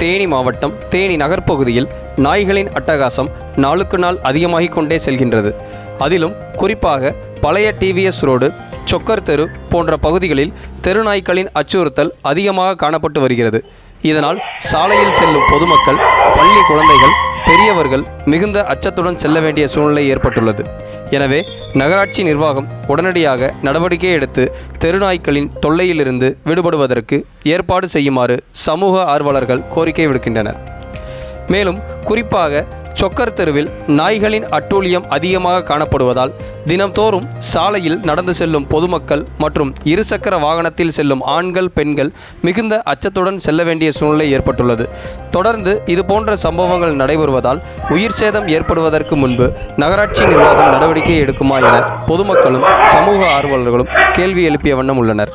தேனி மாவட்டம் தேனி நகர்ப்பகுதியில் நாய்களின் அட்டகாசம் நாளுக்கு நாள் அதிகமாகிக் கொண்டே செல்கின்றது. அதிலும் குறிப்பாக பழைய டிவிஎஸ் ரோடு, சொக்கர் தெரு போன்ற பகுதிகளில் தெருநாய்க்களின் அச்சுறுத்தல் அதிகமாக காணப்பட்டு வருகிறது. இதனால் சாலையில் செல்லும் பொதுமக்கள், பள்ளி குழந்தைகள், பெரியவர்கள் மிகுந்த அச்சத்துடன் செல்ல வேண்டிய சூழ்நிலை ஏற்பட்டுள்ளது. எனவே நகராட்சி நிர்வாகம் உடனடியாக நடவடிக்கை எடுத்து தெருநாய்க்களின் தொல்லையிலிருந்து விடுபடுவதற்கு ஏற்பாடு செய்யுமாறு சமூக ஆர்வலர்கள் கோரிக்கை விடுக்கின்றனர். மேலும் குறிப்பாக சொக்கர் தெருவில் நாய்களின் அட்டூழியம் அதிகமாக காணப்படுவதால் தினம்தோறும் சாலையில் நடந்து செல்லும் பொதுமக்கள் மற்றும் இருசக்கர வாகனத்தில் செல்லும் ஆண்கள், பெண்கள் மிகுந்த அச்சத்துடன் செல்ல வேண்டிய சூழ்நிலை ஏற்பட்டுள்ளது. தொடர்ந்து இதுபோன்ற சம்பவங்கள் நடைபெறுவதால் உயிர் சேதம் ஏற்படுவதற்கு முன்பு நகராட்சி நிர்வாகம் நடவடிக்கை எடுக்குமா என பொதுமக்களும் சமூக ஆர்வலர்களும் கேள்வி எழுப்பிய வண்ணம் உள்ளனர்.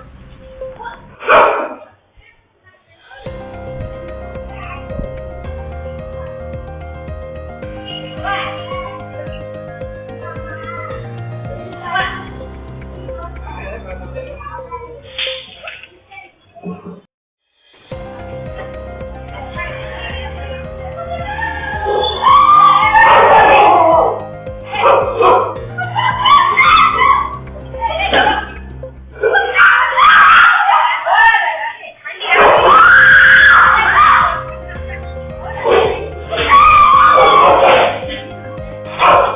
Oh!